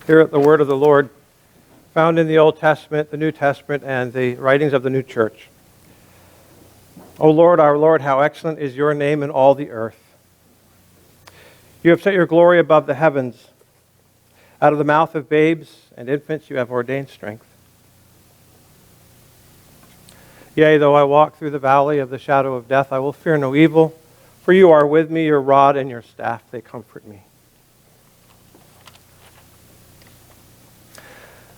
Hear the word of the Lord found in the Old Testament, the New Testament, and the writings of the new church. O Lord, our Lord, how excellent is your name in all the earth. You have set your glory above the heavens. Out of the mouth of babes and infants you have ordained strength. Yea, though I walk through the valley of the shadow of death, I will fear no evil, for you are with me, your rod and your staff, they comfort me.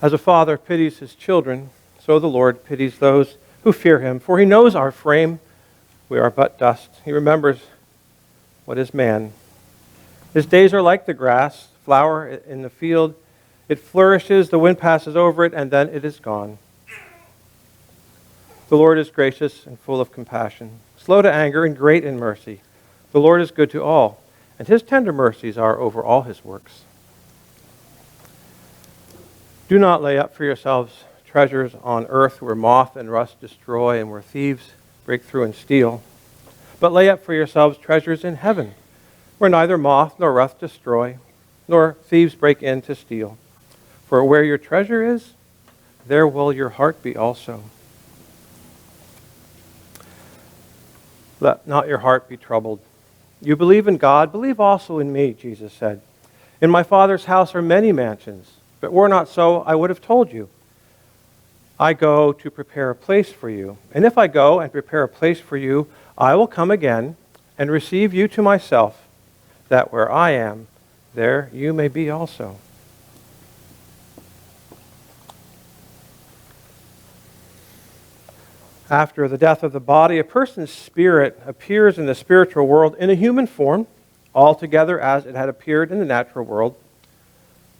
As a father pities his children, so the Lord pities those who fear him. For he knows our frame. We are but dust. He remembers what is man. His days are like the grass, flower in the field. It flourishes, the wind passes over it, and then it is gone. The Lord is gracious and full of compassion, slow to anger and great in mercy. The Lord is good to all, and his tender mercies are over all his works. Do not lay up for yourselves treasures on earth where moth and rust destroy and where thieves break through and steal. But lay up for yourselves treasures in heaven, where neither moth nor rust destroy, nor thieves break in to steal. For where your treasure is, there will your heart be also. Let not your heart be troubled. You believe in God, believe also in me, Jesus said. In my Father's house are many mansions. If it were not so, I would have told you. I go to prepare a place for you. And if I go and prepare a place for you, I will come again and receive you to myself, that where I am, there you may be also. After the death of the body, a person's spirit appears in the spiritual world in a human form, altogether as it had appeared in the natural world.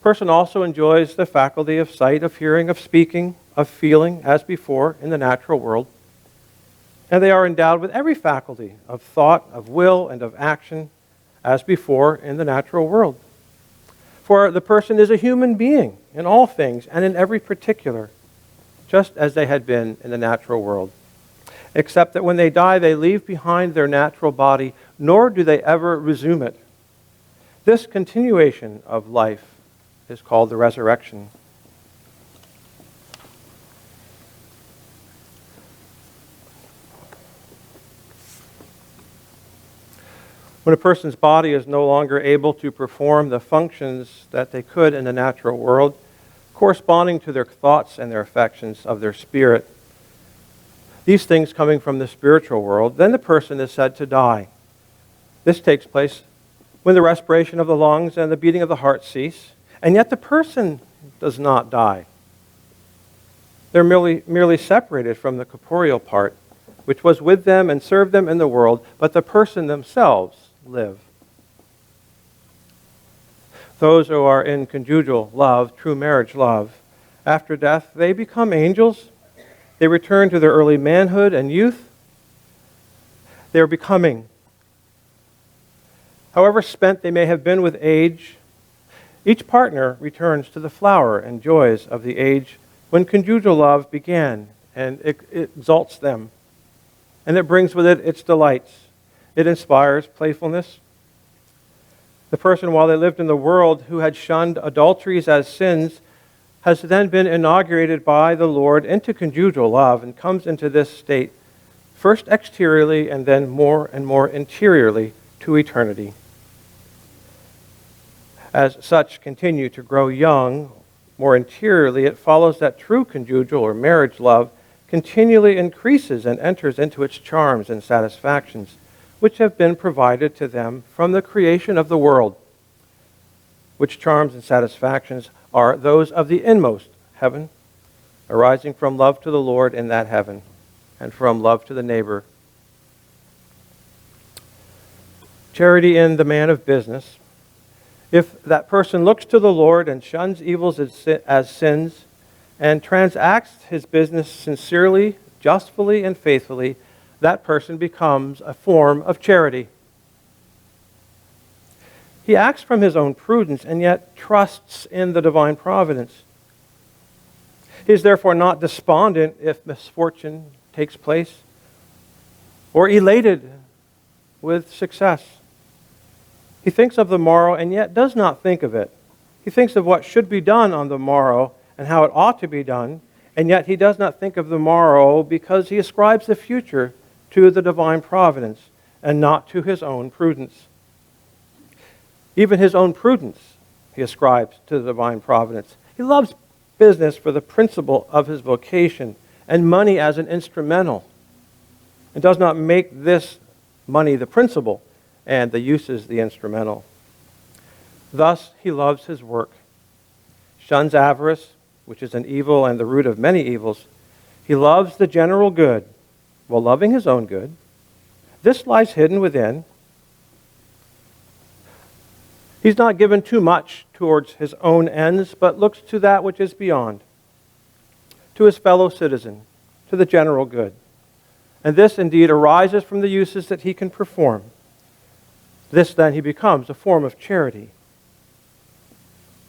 Person also enjoys the faculty of sight, of hearing, of speaking, of feeling, as before in the natural world. And they are endowed with every faculty of thought, of will, and of action, as before in the natural world. For the person is a human being in all things and in every particular, just as they had been in the natural world. Except that when they die, they leave behind their natural body, nor do they ever resume it. This continuation of life is called the resurrection. When a person's body is no longer able to perform the functions that they could in the natural world, corresponding to their thoughts and their affections of their spirit, these things coming from the spiritual world, then the person is said to die. This takes place when the respiration of the lungs and the beating of the heart cease. And yet the person does not die. They're merely separated from the corporeal part, which was with them and served them in the world, but the person themselves live. Those who are in conjugal love, true marriage love, after death, they become angels. They return to their early manhood and youth. They are becoming. However spent they may have been with age, each partner returns to the flower and joys of the age when conjugal love began, and it exalts them. And it brings with it its delights. It inspires playfulness. The person, while they lived in the world, who had shunned adulteries as sins, has then been inaugurated by the Lord into conjugal love and comes into this state, first exteriorly and then more and more interiorly to eternity. As such continue to grow young more interiorly, it follows that true conjugal or marriage love continually increases and enters into its charms and satisfactions, which have been provided to them from the creation of the world, which charms and satisfactions are those of the inmost heaven, arising from love to the Lord in that heaven, and from love to the neighbor. Charity in the man of business. If that person looks to the Lord and shuns evils as sins, and transacts his business sincerely, justly, and faithfully, that person becomes a form of charity. He acts from his own prudence and yet trusts in the divine providence. He is therefore not despondent if misfortune takes place, or elated with success. He thinks of the morrow and yet does not think of it. He thinks of what should be done on the morrow and how it ought to be done, and yet he does not think of the morrow because he ascribes the future to the divine providence and not to his own prudence. Even his own prudence he ascribes to the divine providence. He loves business for the principle of his vocation and money as an instrumental, and does not make this money the principle and the uses the instrumental. Thus he loves his work, shuns avarice, which is an evil and the root of many evils. He loves the general good while loving his own good. This lies hidden within. He's not given too much towards his own ends, but looks to that which is beyond, to his fellow citizen, to the general good. And this indeed arises from the uses that he can perform. This then he becomes a form of charity.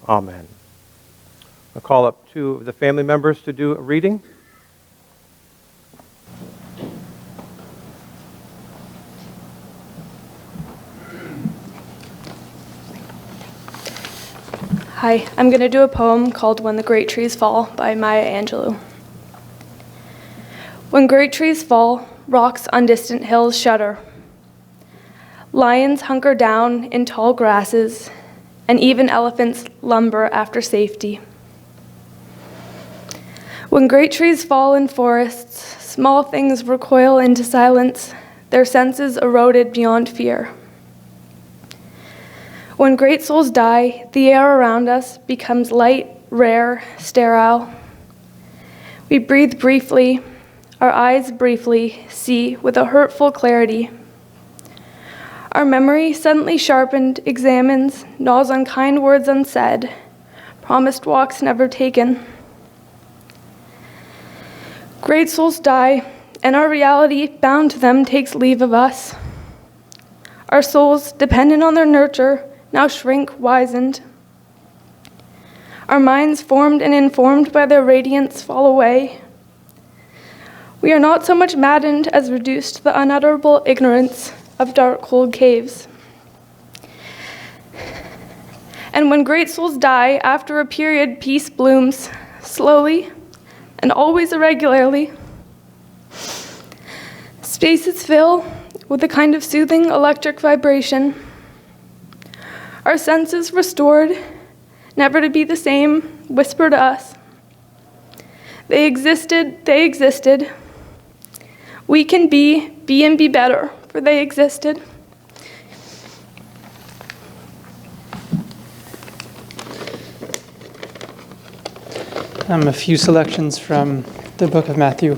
Amen. I'll call up two of the family members to do a reading. Hi, I'm going to do a poem called When the Great Trees Fall by Maya Angelou. When great trees fall, rocks on distant hills shudder. Lions hunker down in tall grasses, and even elephants lumber after safety. When great trees fall in forests, small things recoil into silence, their senses eroded beyond fear. When great souls die, the air around us becomes light, rare, sterile. We breathe briefly, our eyes briefly see with a hurtful clarity. Our memory, suddenly sharpened, examines, gnaws on kind words unsaid, promised walks never taken. Great souls die, and our reality, bound to them, takes leave of us. Our souls, dependent on their nurture, now shrink, wizened. Our minds, formed and informed by their radiance, fall away. We are not so much maddened as reduced to the unutterable ignorance of dark, cold caves. And when great souls die, after a period, peace blooms, slowly and always irregularly. Spaces fill with a kind of soothing electric vibration. Our senses restored, never to be the same, whisper to us. They existed. We can be and be better, for they existed. A few selections from the book of Matthew.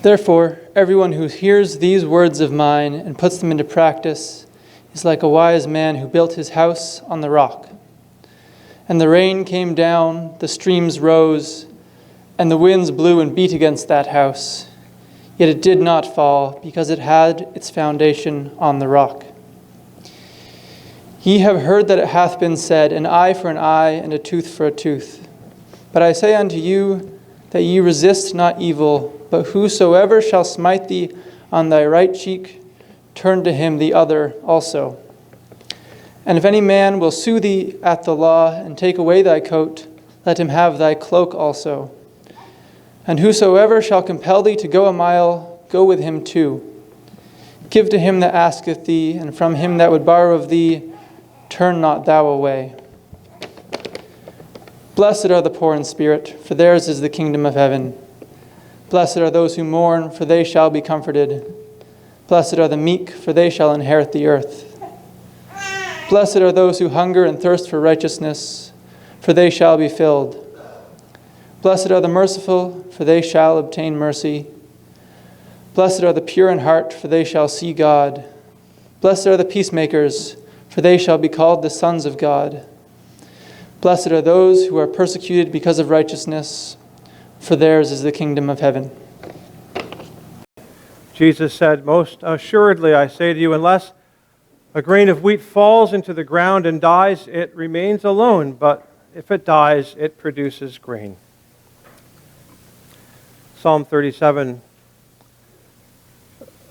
Therefore, everyone who hears these words of mine and puts them into practice is like a wise man who built his house on the rock. And the rain came down, the streams rose, and the winds blew and beat against that house. Yet it did not fall, because it had its foundation on the rock. Ye have heard that it hath been said, an eye for an eye, and a tooth for a tooth. But I say unto you, that ye resist not evil, but whosoever shall smite thee on thy right cheek, turn to him the other also. And if any man will sue thee at the law, and take away thy coat, let him have thy cloak also. And whosoever shall compel thee to go a mile, go with him 2. Give to him that asketh thee, and from him that would borrow of thee, turn not thou away. Blessed are the poor in spirit, for theirs is the kingdom of heaven. Blessed are those who mourn, for they shall be comforted. Blessed are the meek, for they shall inherit the earth. Blessed are those who hunger and thirst for righteousness, for they shall be filled. Blessed are the merciful, for they shall obtain mercy. Blessed are the pure in heart, for they shall see God. Blessed are the peacemakers, for they shall be called the sons of God. Blessed are those who are persecuted because of righteousness, for theirs is the kingdom of heaven. Jesus said, most assuredly I say to you, unless a grain of wheat falls into the ground and dies, it remains alone, but if it dies, it produces grain. Psalm 37,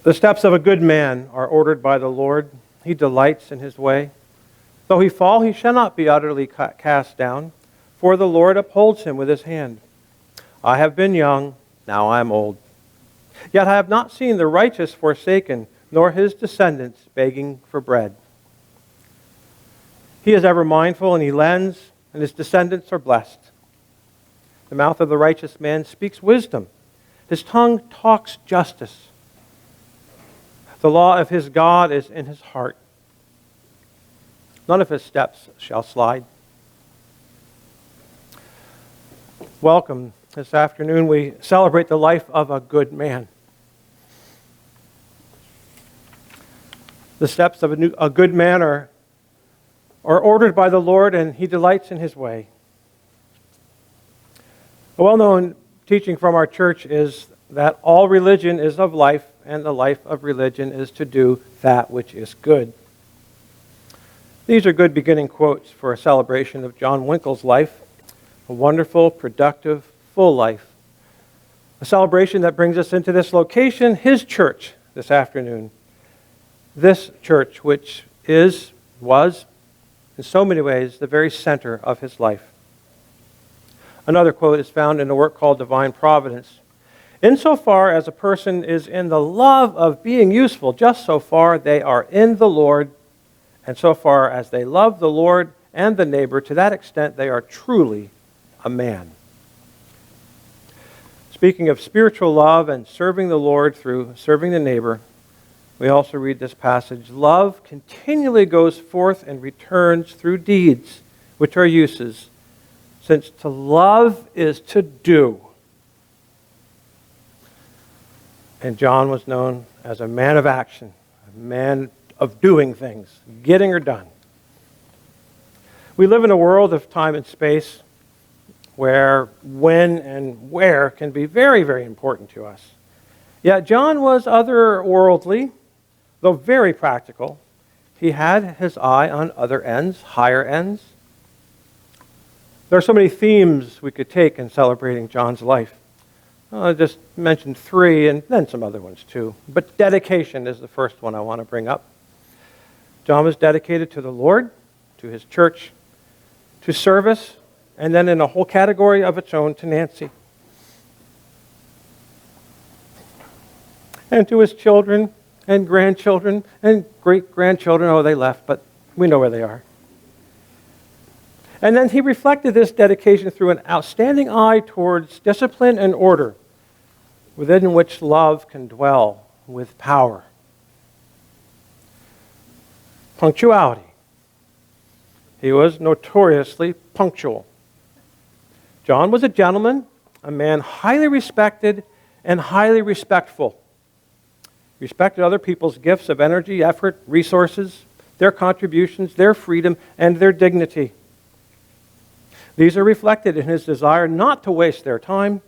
the steps of a good man are ordered by the Lord. He delights in his way. Though he fall, he shall not be utterly cast down, for the Lord upholds him with his hand. I have been young, now I am old. Yet I have not seen the righteous forsaken, nor his descendants begging for bread. He is ever mindful, and he lends, and his descendants are blessed. The mouth of the righteous man speaks wisdom. His tongue talks justice. The law of his God is in his heart. None of his steps shall slide. Welcome. This afternoon we celebrate the life of a good man. The steps of a good man are ordered by the Lord, and he delights in his way. A well-known teaching from our church is that all religion is of life, and the life of religion is to do that which is good. These are good beginning quotes for a celebration of John Wyncoll's life, a wonderful, productive, full life. A celebration that brings us into this location, his church, this afternoon. This church, which was, in so many ways, the very center of his life. Another quote is found in a work called Divine Providence. Insofar as a person is in the love of being useful, just so far they are in the Lord, and so far as they love the Lord and the neighbor, to that extent they are truly a man. Speaking of spiritual love and serving the Lord through serving the neighbor, we also read this passage, love continually goes forth and returns through deeds, which are uses, since to love is to do. And John was known as a man of action, a man of doing things, getting her done. We live in a world of time and space where when and where can be very, very important to us. Yet John was otherworldly, though very practical. He had his eye on other ends, higher ends. There are so many themes we could take in celebrating John's life. I'll just mention three and then some other ones too. But dedication is the first one I want to bring up. John was dedicated to the Lord, to his church, to service, and then in a whole category of its own to Nancy. And to his children and grandchildren and great-grandchildren. Oh, they left, but we know where they are. And then he reflected this dedication through an outstanding eye towards discipline and order, within which love can dwell with power. Punctuality. He was notoriously punctual. John was a gentleman, a man highly respected and highly respectful. Respected other people's gifts of energy, effort, resources, their contributions, their freedom, and their dignity. These are reflected in his desire not to waste their time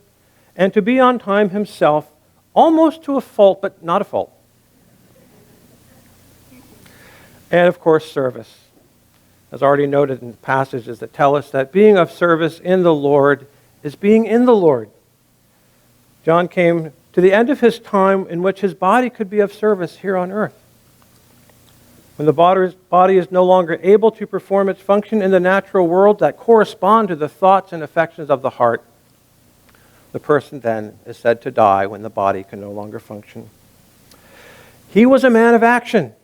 and to be on time himself, almost to a fault, but not a fault. And of course, service. As already noted in passages that tell us that being of service in the Lord is being in the Lord. John came to the end of his time in which his body could be of service here on earth. When the body is no longer able to perform its function in the natural world that correspond to the thoughts and affections of the heart, the person then is said to die when the body can no longer function. He was a man of action,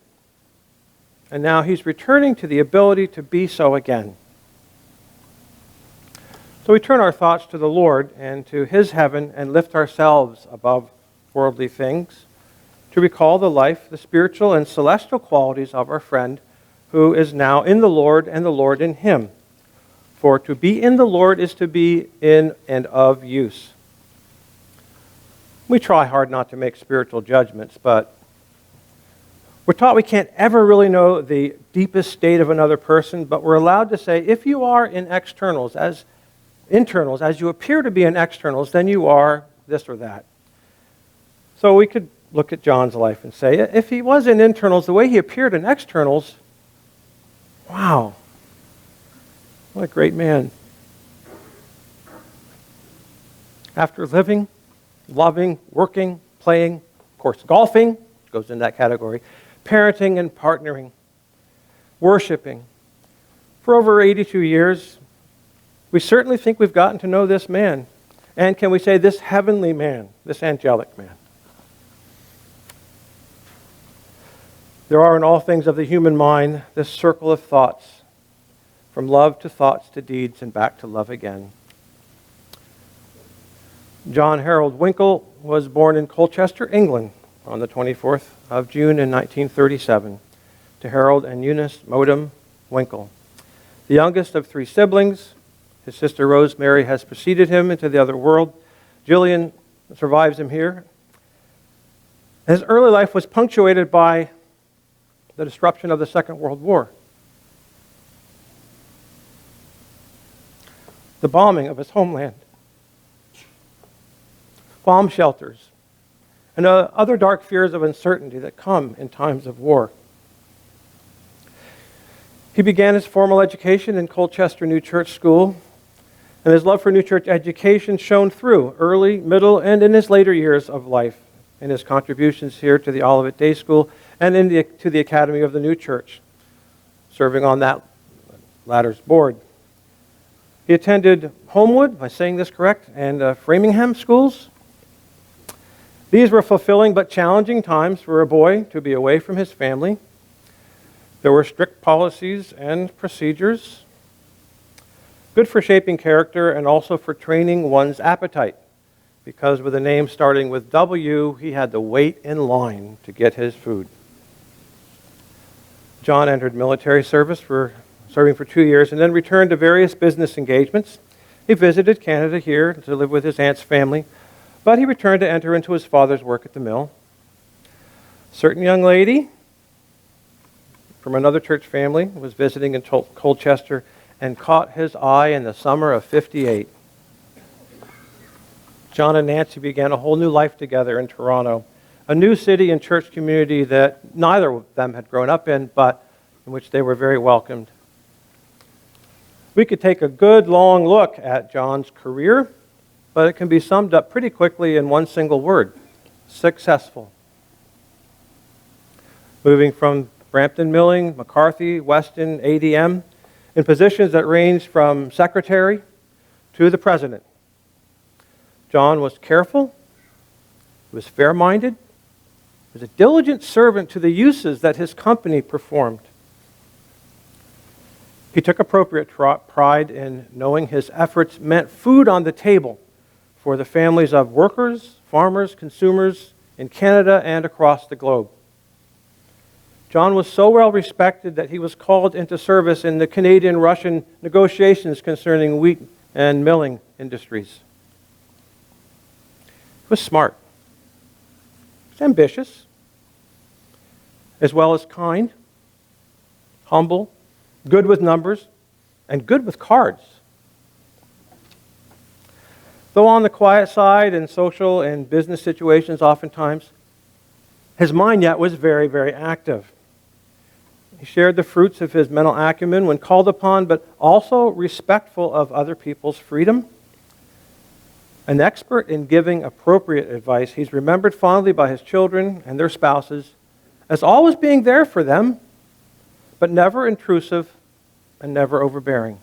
and now he's returning to the ability to be so again. So we turn our thoughts to the Lord and to his heaven and lift ourselves above worldly things to recall the life, the spiritual and celestial qualities of our friend who is now in the Lord and the Lord in him. For to be in the Lord is to be in and of use. We try hard not to make spiritual judgments, but we're taught we can't ever really know the deepest state of another person, but we're allowed to say, if you are in externals, as internals, as you appear to be in externals, then you are this or that. So we could look at John's life and say, if he was in internals, the way he appeared in externals, wow, what a great man. After living, loving, working, playing, of course, golfing goes in that category, parenting and partnering, worshiping, For over 82 years, we certainly think we've gotten to know this man. And can we say this heavenly man, this angelic man? There are in all things of the human mind this circle of thoughts, from love to thoughts to deeds and back to love again. John Harold Wyncoll was born in Colchester, England on the 24th of June in 1937 to Harold and Eunice Modem Wyncoll. The youngest of three siblings, his sister Rosemary has preceded him into the other world. Jillian survives him here. His early life was punctuated by the disruption of the Second World War, the bombing of his homeland, bomb shelters, and other dark fears of uncertainty that come in times of war. He began his formal education in Colchester New Church School, and his love for New Church education shone through early, middle, and in his later years of life in his contributions here to the Olivet Day School and to the Academy of the New Church, serving on that latter's board. He attended Homewood, am I saying this correct, and Framingham schools. These were fulfilling but challenging times for a boy to be away from his family. There were strict policies and procedures, good for shaping character and also for training one's appetite, because with a name starting with W, he had to wait in line to get his food. John entered military service serving for 2 years and then returned to various business engagements. He visited Canada here to live with his aunt's family, but he returned to enter into his father's work at the mill. A certain young lady from another church family was visiting in Colchester and caught his eye in the summer of '58. John and Nancy began a whole new life together in Toronto, a new city and church community that neither of them had grown up in, but in which they were very welcomed. We could take a good long look at John's career, but it can be summed up pretty quickly in one single word: successful. Moving from Brampton Milling, McCarthy, Weston, ADM, in positions that ranged from secretary to the president. John was careful, he was fair-minded, he was a diligent servant to the uses that his company performed. He took appropriate pride in knowing his efforts meant food on the table for the families of workers, farmers, consumers in Canada and across the globe. John was so well respected that he was called into service in the Canadian-Russian negotiations concerning wheat and milling industries. He was smart. He was ambitious, as well as kind, humble, good with numbers, and good with cards. Though on the quiet side in social and business situations oftentimes, his mind yet was very, very active. He shared the fruits of his mental acumen when called upon, but also respectful of other people's freedom. An expert in giving appropriate advice, he's remembered fondly by his children and their spouses as always being there for them, but never intrusive and never overbearing.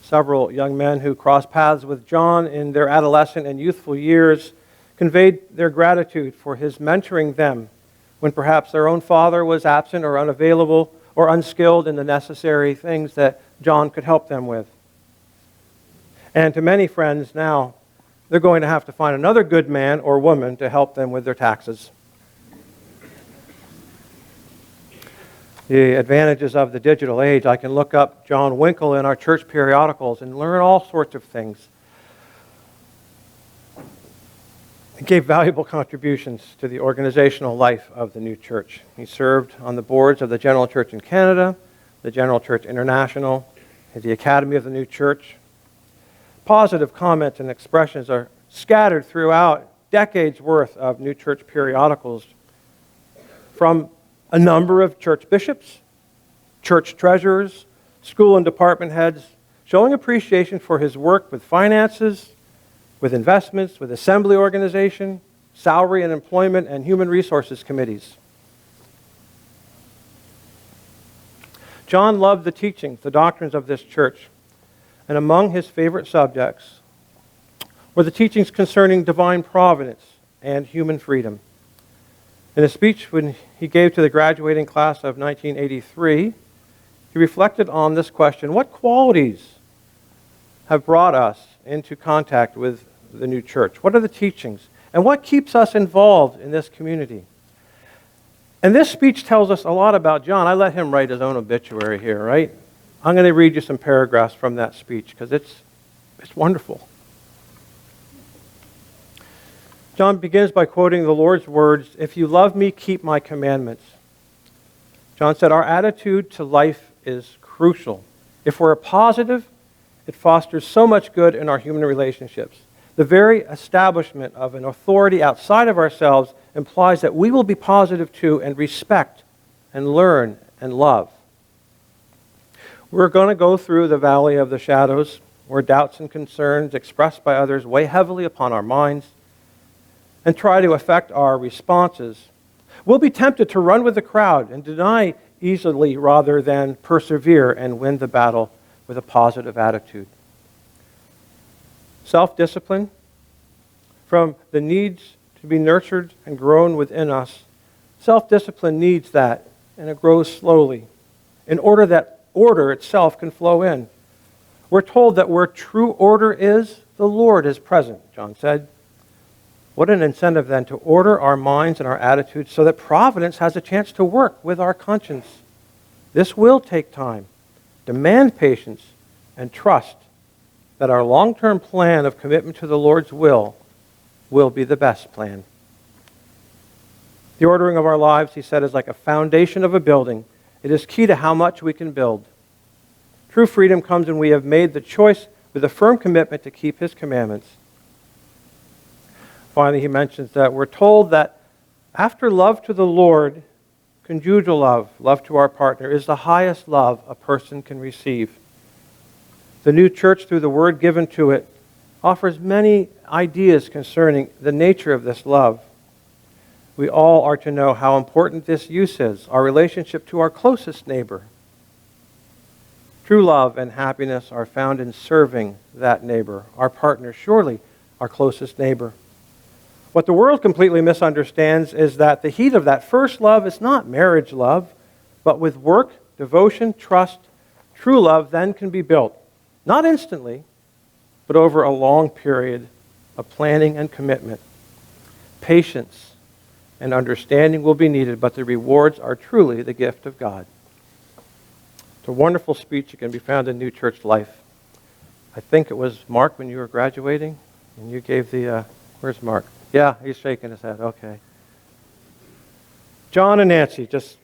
Several young men who crossed paths with John in their adolescent and youthful years conveyed their gratitude for his mentoring them when perhaps their own father was absent or unavailable or unskilled in the necessary things that John could help them with. And to many friends now, they're going to have to find another good man or woman to help them with their taxes. The advantages of the digital age, I can look up John Wyncoll in our church periodicals and learn all sorts of things. He gave valuable contributions to the organizational life of the new church. He served on the boards of the General Church in Canada, the General Church International, and the Academy of the New Church. Positive comments and expressions are scattered throughout decades worth of new church periodicals from a number of church bishops, church treasurers, school and department heads, showing appreciation for his work with finances, with investments, with assembly organization, salary and employment, and human resources committees. John loved the teachings, the doctrines of this church, and among his favorite subjects were the teachings concerning divine providence and human freedom. In a speech when he gave to the graduating class of 1983, he reflected on this question: what qualities have brought us into contact with the new church? What are the teachings? And what keeps us involved in this community? And this speech tells us a lot about John. I let him write his own obituary here, right? I'm going to read you some paragraphs from that speech because it's wonderful. John begins by quoting the Lord's words, "If you love me, keep my commandments." John said, our attitude to life is crucial. If we're positive, it fosters so much good in our human relationships. The very establishment of an authority outside of ourselves implies that we will be positive too and respect and learn and love. We're going to go through the valley of the shadows where doubts and concerns expressed by others weigh heavily upon our minds and try to affect our responses. We'll be tempted to run with the crowd and deny easily rather than persevere and win the battle with a positive attitude. Self-discipline, from the needs to be nurtured and grown within us, self-discipline needs that, and it grows slowly, in order that order itself can flow in. We're told that where true order is, the Lord is present, John said. What an incentive then to order our minds and our attitudes so that providence has a chance to work with our conscience. This will take time, demand patience, and trust that our long-term plan of commitment to the Lord's will be the best plan. The ordering of our lives, he said, is like a foundation of a building. It is key to how much we can build. True freedom comes when we have made the choice with a firm commitment to keep his commandments. Finally, he mentions that we're told that after love to the Lord, conjugal love, love to our partner, is the highest love a person can receive. The new church, through the word given to it, offers many ideas concerning the nature of this love. We all are to know how important this use is, our relationship to our closest neighbor. True love and happiness are found in serving that neighbor, our partner, surely our closest neighbor. What the world completely misunderstands is that the heat of that first love is not marriage love, but with work, devotion, trust, true love then can be built. Not instantly, but over a long period of planning and commitment. Patience and understanding will be needed, but the rewards are truly the gift of God. It's a wonderful speech. It can be found in New Church Life. I think it was Mark when you were graduating, and you gave the, where's Mark? Yeah, he's shaking his head. Okay. John and Nancy, just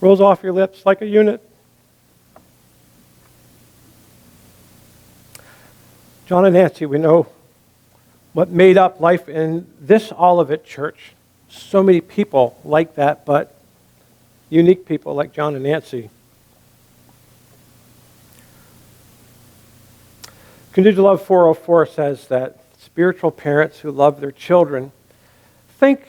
rolls off your lips like a unit. John and Nancy, we know what made up life in this Olivet church. So many people like that, but unique people like John and Nancy. Conjugal Love 404 says that spiritual parents who love their children think,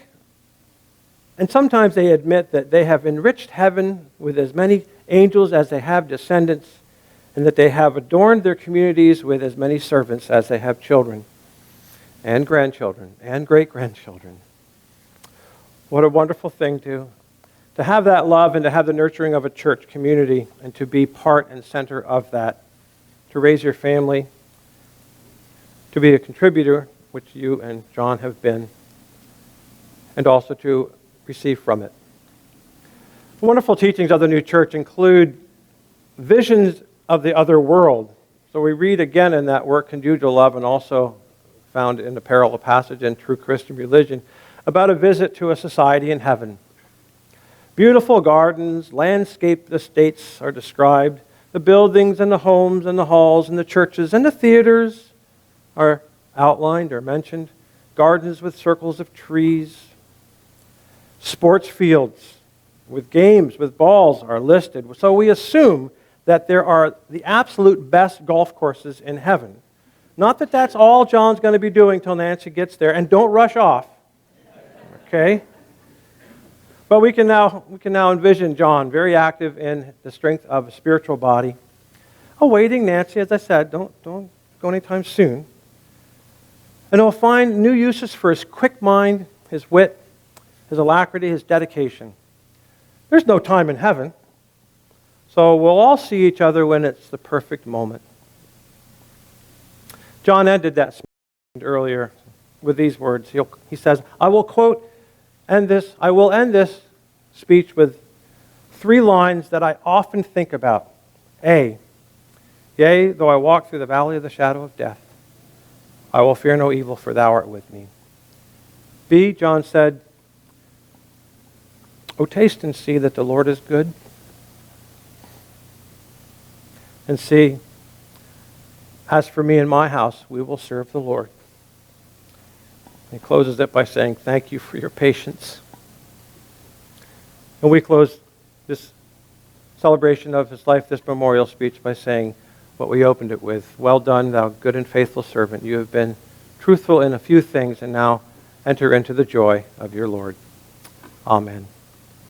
and sometimes they admit, that they have enriched heaven with as many angels as they have descendants, and that they have adorned their communities with as many servants as they have children and grandchildren and great-grandchildren. What a wonderful thing to have that love and to have the nurturing of a church community and to be part and center of that, to raise your family, to be a contributor, which you and John have been, and also to receive from it. The wonderful teachings of the new church include visions of the other world. So we read again in that work, Conjugal Love, and also found in the parallel passage in True Christian Religion, about a visit to a society in heaven. Beautiful gardens, landscaped estates are described. The buildings and the homes and the halls and the churches and the theaters are outlined or mentioned. Gardens with circles of trees. Sports fields with games, with balls are listed. So we assume that there are the absolute best golf courses in heaven, Not that that's all John's going to be doing till Nancy gets there, and don't rush off. Okay? But we can now envision John very active in the strength of a spiritual body, awaiting Nancy, as I said, don't go anytime soon. And he'll find new uses for his quick mind, his wit, his alacrity, his dedication. There's no time in heaven, so we'll all see each other when it's the perfect moment. John ended that speech earlier with these words. He says, I will end this speech with 3 lines that I often think about. A, yea, though I walk through the valley of the shadow of death, I will fear no evil, for thou art with me. B, John said, O taste and see that the Lord is good. And C, as for me and my house, we will serve the Lord. He closes it by saying, thank you for your patience. And we close this celebration of his life, this memorial speech, by saying what we opened it with. Well done, thou good and faithful servant. You have been truthful in a few things, and now enter into the joy of your Lord. Amen.